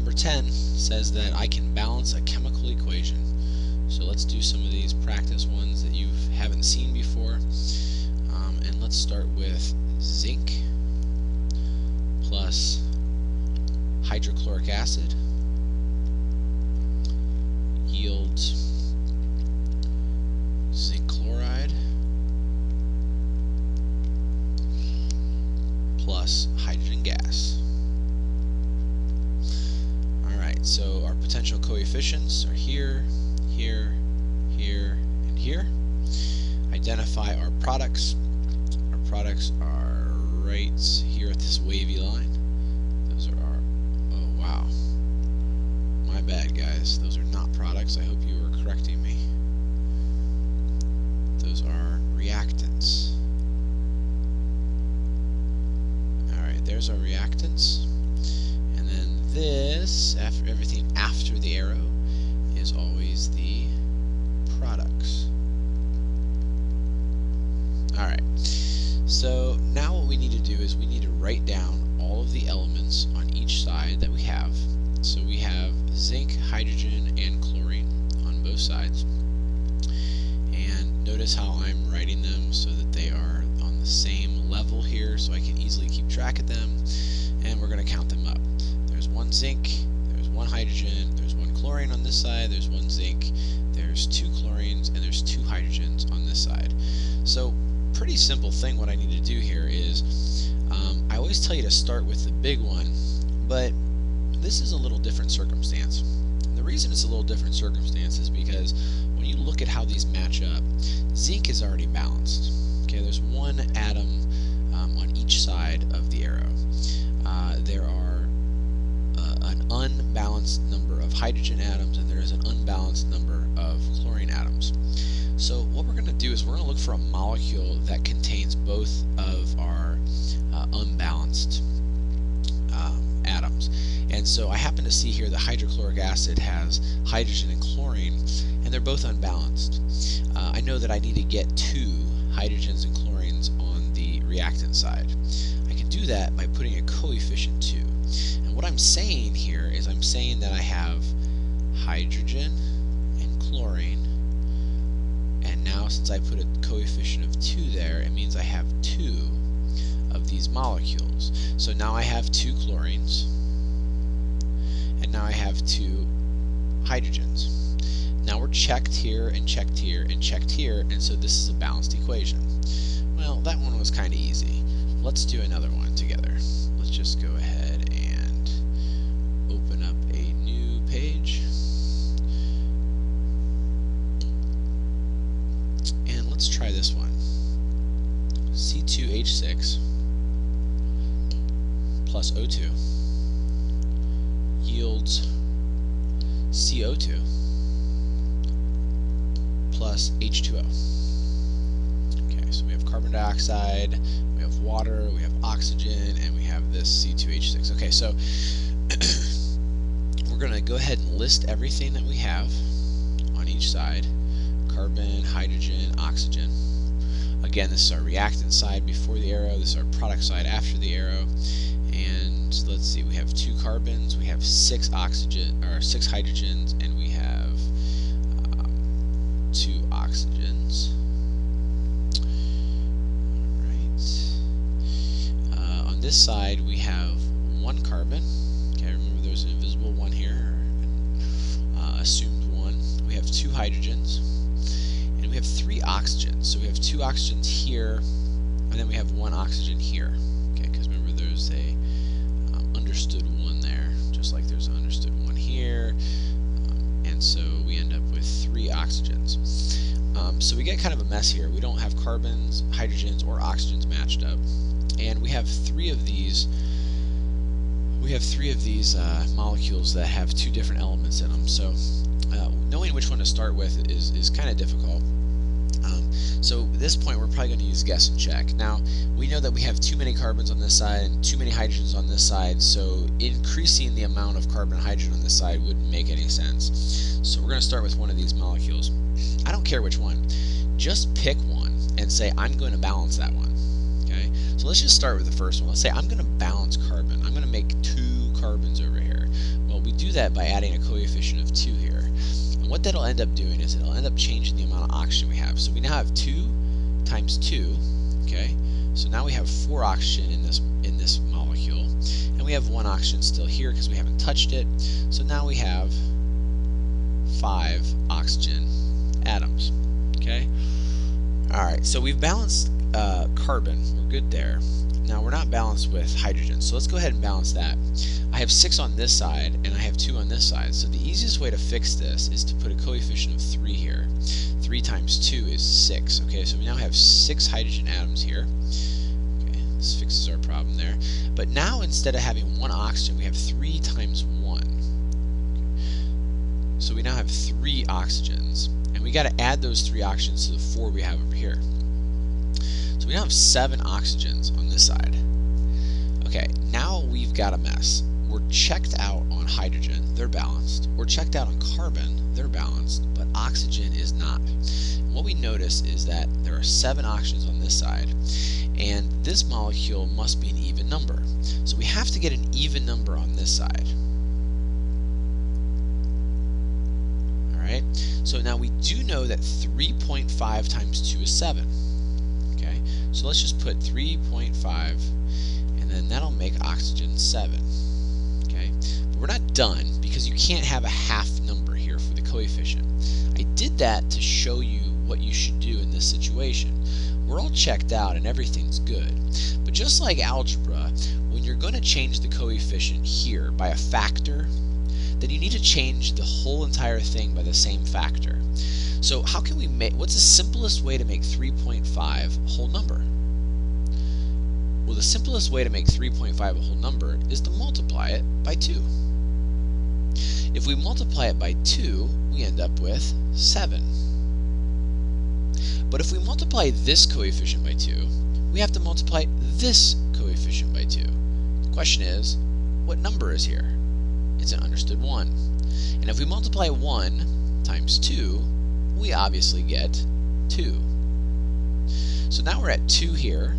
number 10 says that I can balance a chemical equation. So let's do some of these practice ones that you haven't seen before. And let's start with zinc plus hydrochloric acid yields zinc chloride plus hydrogen gas. Alright, so our potential coefficients are here, here, here, and here. Identify our products. Our products are right here at this wavy line. Those are our, oh wow, my bad guys, those are not products. I hope you were correcting me. Those are reactants. Alright, there's our reactants. And then this, after everything after the arrow, is always the products. Alright, so now what we need to do is we need to write down all of the elements on each side that we have. So we have zinc, hydrogen, and chlorine on both sides. And notice how I'm writing them so that they are on the same level here, so I can easily keep track of them. And we're going to count them up. There's one zinc, there's one hydrogen, there's one chlorine on this side, there's one zinc, there's two chlorines, and there's two hydrogens on this side. So pretty simple thing what I need to do here is I always tell you to start with the big one, but this is a little different circumstance. And the reason it's a little different circumstance is because when you look at how these match up, zinc is already balanced. Okay, there's one atom on each side of the arrow. There are an unbalanced number of hydrogen atoms, and there is an unbalanced number of chlorine atoms. So what we're going to do is we're going to look for a molecule that contains both of our unbalanced atoms. And so I happen to see here that hydrochloric acid has hydrogen and chlorine, and they're both unbalanced. I know that I need to get two hydrogens and chlorines on the reactant side. I can do that by putting a coefficient 2. And what I'm saying here is I'm saying that I have hydrogen and chlorine, and now since I put a coefficient of 2 there, it means I have 2 of these molecules. So now I have 2 chlorines, and now I have 2 hydrogens. Now we're checked here, and checked here, and checked here, and so this is a balanced equation. Well, that one was kind of easy. Let's do another one together. Let's just go ahead and open up a new page. And let's try this one. C2H6 plus O2 yields CO2 plus H2O. Okay, so we have carbon dioxide, we have water, we have oxygen, and we have this C2H6. Okay, so we're going to go ahead and list everything that we have on each side. Carbon, hydrogen, oxygen. Again, this is our reactant side before the arrow, this is our product side after the arrow. And let's see, we have 2 carbons, we have 6 hydrogens, and we have 2 oxygens. Alright. On this side we have 1 carbon. Okay, remember there's an invisible one here, assumed 1. We have 2 hydrogens, and we have 3 oxygens. So we have 2 oxygens here, and then we have 1 oxygen here. Okay, because remember there's a understood 1 there, just like there's an understood 1 here, and so we end up with 3 oxygens. So we get kind of a mess here. We don't have carbons, hydrogens, or oxygens matched up, and we have 3 of these. We have 3 of these molecules that have 2 different elements in them. So knowing which one to start with is kind of difficult. So at this point we're probably going to use guess and check. Now we know that we have too many carbons on this side and too many hydrogens on this side, so increasing the amount of carbon and hydrogen on this side wouldn't make any sense. So we're going to start with one of these molecules. I don't care which one. Just pick one and say I'm going to balance that one. Okay? So let's just start with the first one. Let's say I'm going to balance carbon. I'm going to make 2 carbons over here. Well, we that by adding a coefficient of 2 here. And what that'll end up doing is it'll end up changing the amount of oxygen we have. So we now have 2 times 2, okay? So now we have 4 oxygen in this molecule, and we have 1 oxygen still here because we haven't touched it. So now we have 5 oxygen atoms, okay? Alright, so we've balanced carbon. We're good there. Now we're not balanced with hydrogen, so let's go ahead and balance that. I have 6 on this side, and I have 2 on this side. So the easiest way to fix this is to put a coefficient of 3 here. 3 times 2 is 6. Okay, so we now have 6 hydrogen atoms here. Okay, this fixes our problem there. But now instead of having 1 oxygen, we have 3 times 1. Okay. So we now have 3 oxygens, and we got to add those 3 oxygens to the 4 we have over here. So we now have 7 oxygens on this side. Okay, now we've got a mess. We're checked out on hydrogen, they're balanced. We're checked out on carbon, they're balanced, but oxygen is not. And what we notice is that there are 7 oxygens on this side, and this molecule must be an even number. So we have to get an even number on this side. Alright, so now we do know that 3.5 times 2 is 7. Okay, so let's just put 3.5, and then that'll make oxygen 7. Okay, but we're not done because you can't have a half number here for the coefficient. I did that to show you what you should do in this situation. We're all checked out and everything's good. But just like algebra, when you're going to change the coefficient here by a factor, then you need to change the whole entire thing by the same factor. So how can we make, what's the simplest way to make 3.5 a whole number? Well, the simplest way to make 3.5 a whole number is to multiply it by 2. If we multiply it by 2, we end up with 7. But if we multiply this coefficient by 2, we have to multiply this coefficient by 2. The question is, what number is here? It's an understood 1. And if we multiply 1 times 2, we obviously get 2. So now we're at 2 here,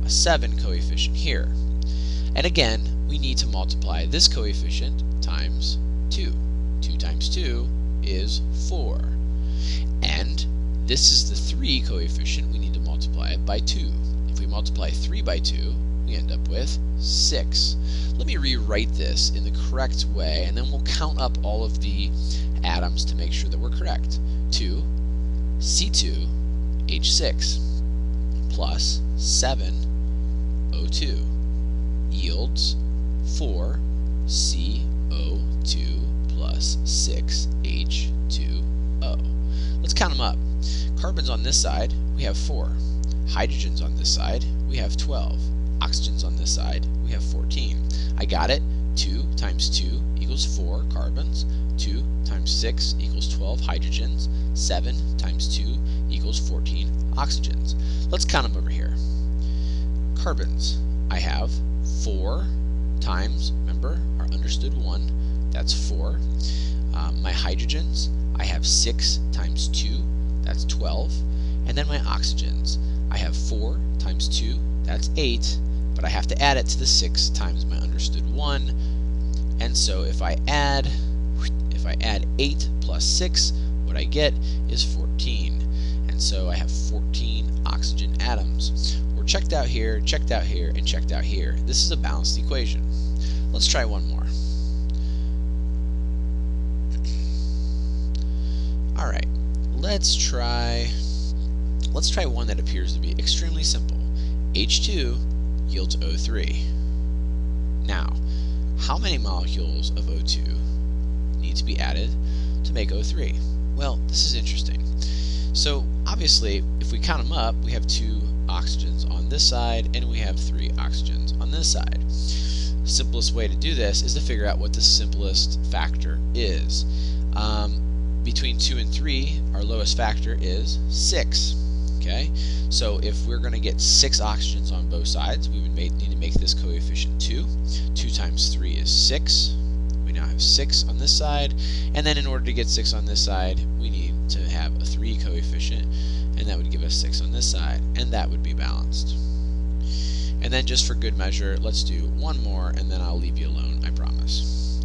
a 7 coefficient here. And again, we need to multiply this coefficient times 2. 2 times 2 is 4. And this is the 3 coefficient, we need to multiply it by 2. If we multiply 3 by 2, we end up with 6. Let me rewrite this in the correct way, and then we'll count up all of the atoms to make sure that we're correct. 2 C2H6 plus 7 O2 yields 4 CO2 plus 6 H2O. Let's count them up. Carbons on this side, we have 4. Hydrogens on this side, we have 12. Oxygens on this side, we have 14. I got it. 2 times 2 equals 4 carbons. 2 times 6 equals 12 hydrogens. 7 times 2 equals 14 oxygens. Let's count them over here. Carbons, I have 4 times, remember, our understood 1, that's 4. My hydrogens, I have 6 times 2, that's 12. And then my oxygens, I have 4 times 2, that's 8, but I have to add it to the 6 times my understood 1. And so if I add 8 plus 6, what I get is 14. And so I have 14 oxygen atoms. We're checked out here, and checked out here. This is a balanced equation. Let's try one more. Alright, let's try one that appears to be extremely simple. H2 yields O3. Now, how many molecules of O2 need to be added to make O3? Well, this is interesting. So, obviously, if we count them up, we have 2 oxygens on this side, and we have 3 oxygens on this side. The simplest way to do this is to figure out what the simplest factor is. Between 2 and 3, our lowest factor is 6. Okay, so if we're going to get 6 oxygens on both sides, we would need to make this coefficient 2. 2 times 3 is 6. We now have 6 on this side, and then in order to get 6 on this side, we need to have a 3 coefficient, and that would give us 6 on this side, and that would be balanced. And then just for good measure, let's do one more, and then I'll leave you alone, I promise.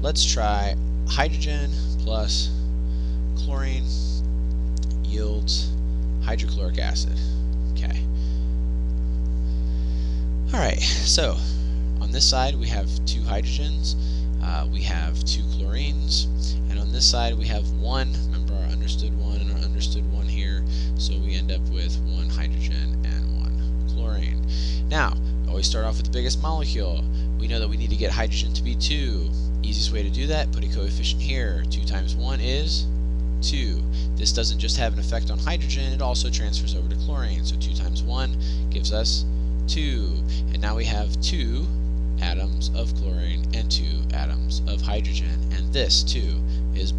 let's try hydrogen plus chlorine yields hydrochloric acid. Okay. Alright, so on this side we have 2 hydrogens, we have 2 chlorines, and on this side we have 1, remember our understood 1 and our understood 1 here, so we end up with 1 hydrogen and 1 chlorine. Now, always start off with the biggest molecule. We know that we need to get hydrogen to be 2. Easiest way to do that, put a coefficient here. 2 times 1 is 2. This doesn't just have an effect on hydrogen, it also transfers over to chlorine. So 2 times 1 gives us 2. And now we have 2 atoms of chlorine and 2 atoms of hydrogen. And this, too, is